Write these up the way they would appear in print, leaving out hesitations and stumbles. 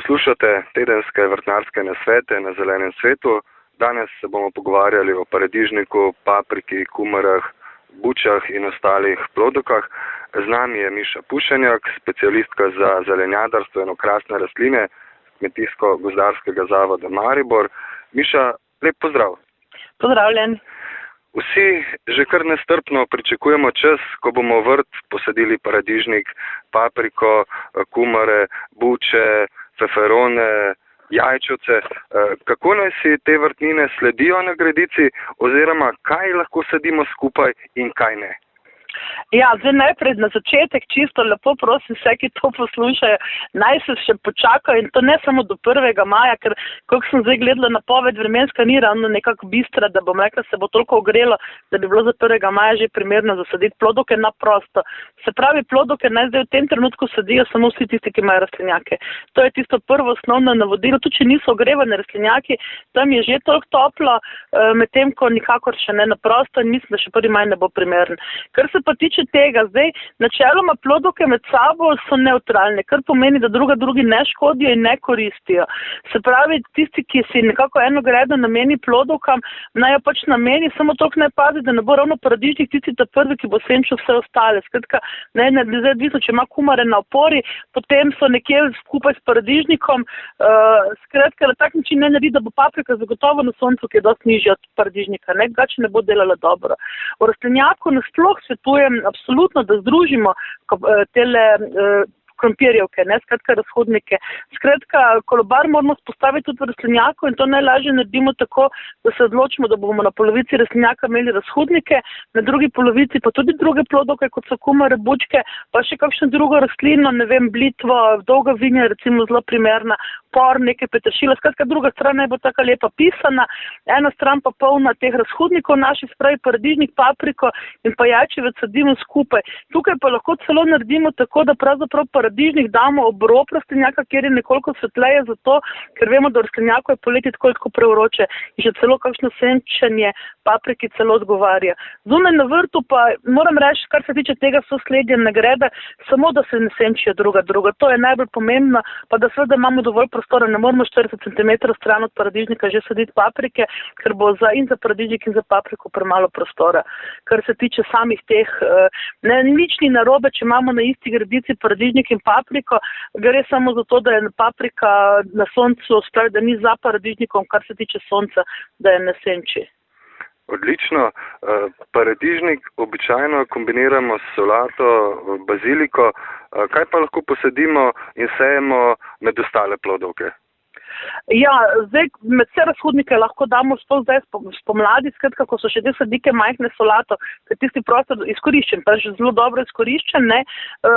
Poslušate tedenske vrtnarske nasvete na Zelenem svetu. Danes se bomo pogovarjali o paradižniku, papriki, kumarah, bučah in ostalih plodovkah. Z nami je Miša Pušenjak, specialistka za zelenjadarstvo in okrasne rastline Kmetijsko-gozdarskega zavoda Maribor. Miša, lep pozdrav. Pozdravljen. Vsi že kar nestrpno pričakujemo čas, ko bomo v vrt posadili paradižnik, papriko, kumare, buče, feferone, jajčevce. Kako naj si te vrtnine sledijo na gredici oziroma kaj lahko sadimo skupaj in kaj ne? Ja, zdaj najprej na začetek čisto lepo prosim vse, ki to poslušajo, naj se še počakajo in to ne samo do 1. maja, ker koliko sem zdaj gledala napoved vremenska ni ravno nekako bistra, da bom rekla, se bo toliko ogrelo, da bi bilo za 1. maja že primerno zasaditi plodovke na prosto. Se pravi, plodovke naj zdaj v tem trenutku sadijo samo vsi tisti, ki imajo rastlinjake. To je tisto prvo osnovno navodilo, tudi če niso ogrevane rastlinjaki, tam je že toliko toplo, medtem ko nikakor še ne na prosto in mislim, da še 1. maj ne bo primeren. Kar se pa tiče tega, zdaj načeloma plodovke med sabo so neutralne, kar pomeni, da drugi ne škodijo in ne koristijo. Se pravi, tisti, ki si nekako eno gredo nameni plodovkam, naj jo pač nameni, samo toliko ne pazi, da ne bo ravno paradižnik tisti ta prvi, ki bo senčil vse ostale. Skratka, ne, zdaj odvisno, če ima kumare na opori, potem so nekje skupaj s paradižnikom, skratka, na tak način ne naredi, da bo paprika zagotovo na soncu, ki je dosti nižja od paradižnika, ne, drugače ne bo delala dobro. V rastlinjaku nasploh svetujem absolutno, da združimo tele krompirjevke, ne, skratka razhodnike. Skratka, kolobar moramo spostaviti tudi v rastlinjaku in to najlažje naredimo tako, da se odločimo, da bomo na polovici rastlinjaka imeli razhodnike, na drugi polovici pa tudi druge plodovke, kot so kumare, bučke, pa še kakšno drugo rastlino, ne vem, blitvo, dolga vinja, recimo zelo primerna, por, nekaj peteršila, skratka druga stran naj bo taka lepa pisana, ena stran pa polna teh razhodnikov naših, spravi paradižnik, papriko in pa jajčevec sadimo skupaj. Tukaj pa lahko celo naredimo tako, da pravzaprav paradižnik damo ob rob rastlinjaka, kjer je nekoliko svetleje, zato ker vemo, da v rastlinjaku je poleti tako prevroče in že celo kakšno senčenje papriki celo odgovarja. Zunaj na vrtu pa moram reči, kar se tiče tega sosledja nagrade, samo da se ne senčijo druga. To je najbolj pomembno, pa da seveda imamo dovolj prostora, ne moramo 40 cm stran od paradižnika že saditi paprike, ker bo in za paradižnik in za papriko premalo prostora. Kar se tiče samih teh, nič ni narobe, če imamo na isti gredici paradižnik in papriko, gre samo za to, da je paprika na soncu, spravi, da ni za paradižnikom, kar se tiče sonca, da je ne senči. Odlično. Paradižnik običajno kombiniramo s solato, baziliko. Kaj pa lahko posadimo in sejemo med ostale plodovke? Ja, zdaj med vse razhodnike lahko damo zdaj spomladi, skratka, ko so še te sadike majhne solato, ker tisti prostor izkoriščen, pa že zelo dobro izkoriščen, ne,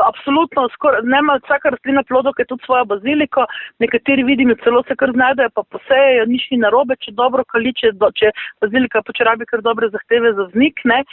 absolutno, nema vsaka rastlina plodovke tudi svojo baziliko, nekateri vidim, celo se kar znajdejo, pa posejejo, nič ni narobe, če dobro kali, če bazilika rabi kar dobre zahteve za vznik, ne,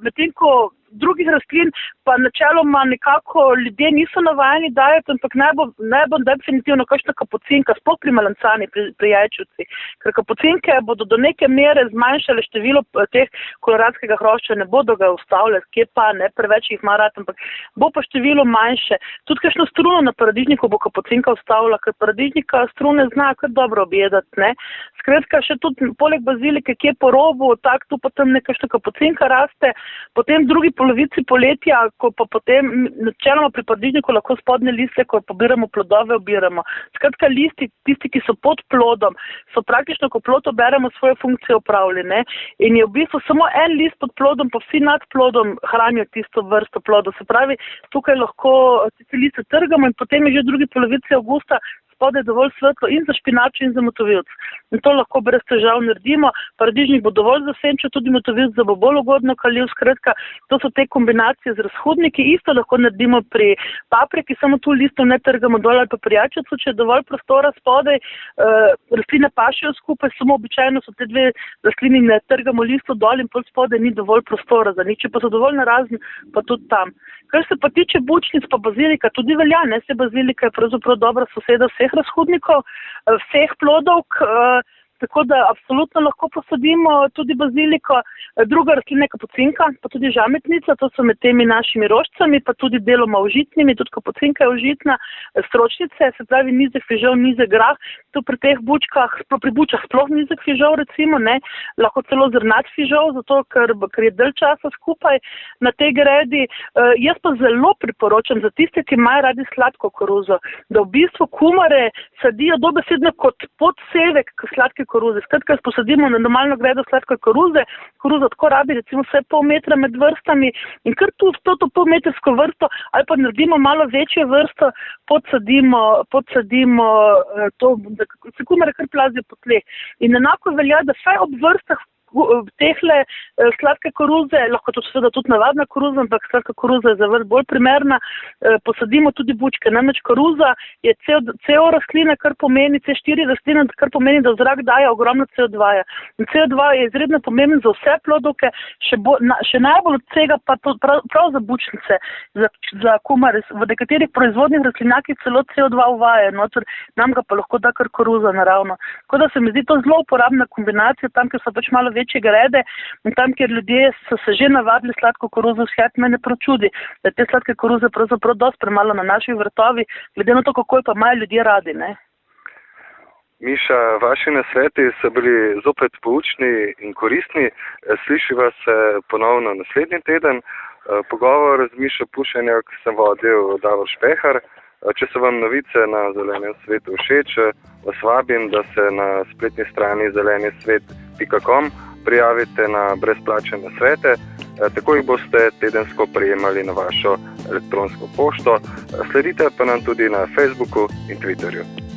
medtem ko drugih rastlin pa načeloma nekako ljudje niso navajeni dajati, ampak naj bo definitivno kakšna kapucinka, sploh pri malancani, pri jajčevci, ker kapucinke bodo do neke mere zmanjšale število teh koloradskega hrošča, ne bodo ga ustavljali, kje pa, ne, preveč jih ima rad, ampak bo pa število manjše. Tudi kakšno struno na paradižniku bo kapucinka ustavila, ker paradižnika strune zna kar dobro objedati, ne. Skratka, še tudi poleg bazilike, kje po robu, tak tu potem nekakšna kapucinka raste, potem drugi polovici poletja, ko pa potem načeloma pri paradižniku lahko spodnje liste, ko pobiramo plodove, obiramo. Skratka, listi, tisti, ki so pod plodom, so praktično, ko plod oberemo, svoje funkcije opravili, ne? In je v bistvu samo en list pod plodom, pa vsi nad plodom hranijo tisto vrsto plodov. Se pravi, tukaj lahko tiste liste trgamo in potem je že v drugi polovici avgusta spodaj dovolj svetlo in za špinačo in za motovilc. In to lahko brez težav naredimo. Paradižnik bo dovolj zasenčil, tudi motovilc, da bo bolj ugodno kalil. Skratka, to so te kombinacije z razhodniki. Isto lahko naredimo pri papriki, samo tu listov ne trgamo dol ali pa pri jajčevcu, če je dovolj prostora spodaj. Rastline pašejo skupaj, samo običajno so te dve rastlini, ne trgamo listov dol in pol spodaj ni dovolj prostora za njih. Če pa so dovolj narazni, pa tudi tam. Kar se pa tiče bučnic pa bazilika, tudi velja, ne, se bazilika je pravzaprav dobra soseda vseh razhodnikov, vseh plodovk, tako da absolutno lahko posadimo tudi baziliko. Druga rastlina je kapucinka, pa tudi žametnica, to so med temi našimi rožcami, pa tudi deloma užitnimi, tudi kapucinka je užitna, stročnice, se pravi nizek fižol, nizek grah, to pri teh bučkah, pri bučah sploh nizek fižol recimo, ne, lahko celo zrnat fižol, zato ker je dalj časa skupaj na tej gredi. Jaz pa zelo priporočam za tiste, ki imajo radi sladko koruzo, da v bistvu kumare sadijo dobesedno kot podsevek k sladke koruze. Skratka, posadimo na normalno gredo sladke koruze, koruza tako rabi recimo vse pol metra med vrstami in kar tu to polmetrsko vrsto ali pa naredimo malo večjo vrsto, podsadimo to, da se kumare kar plazijo po tleh. In enako velja, da vsaj ob vrstah tehle sladke koruze, lahko to seveda tudi navadna koruza, ampak sladka koruza je za vrt bolj primerna, posadimo tudi bučke. Namreč koruza je CO rastlina, kar pomeni, C4 rastlina, kar pomeni, da v zrak daje ogromno CO2. In CO2 je izredno pomemben za vse plodovke, še najbolj od vsega pa prav za bučnice, za kumare. V nekaterih proizvodnih rastlinjakih celo CO2 uvaja, noter nam ga pa lahko da kar koruza naravno. Tako da se mi zdi to zelo uporabna kombinacija, tam, ker so pač malo večje grede in tam, kjer ljudje so se že navadili sladko koruzo vzhajati, me ne pročudi, da te sladke koruze pravzaprav dosti premalo na naših vrtovih, glede na to, kako jo pa imajo ljudje radi, ne. Miša, vaši nasveti so bili zopet poučni in koristni. Slišiva se ponovno naslednji teden. Pogovor z Mišo Pušenjak sem vodil Davor Špehar. Če so vam novice na Zelenem svetu všeč, vas vabim, da se na spletni strani zelenisvet.com prijavite na brezplačne nasvete. Tako jih boste tedensko prejemali na vašo elektronsko pošto. Sledite pa nam tudi na Facebooku in Twitterju.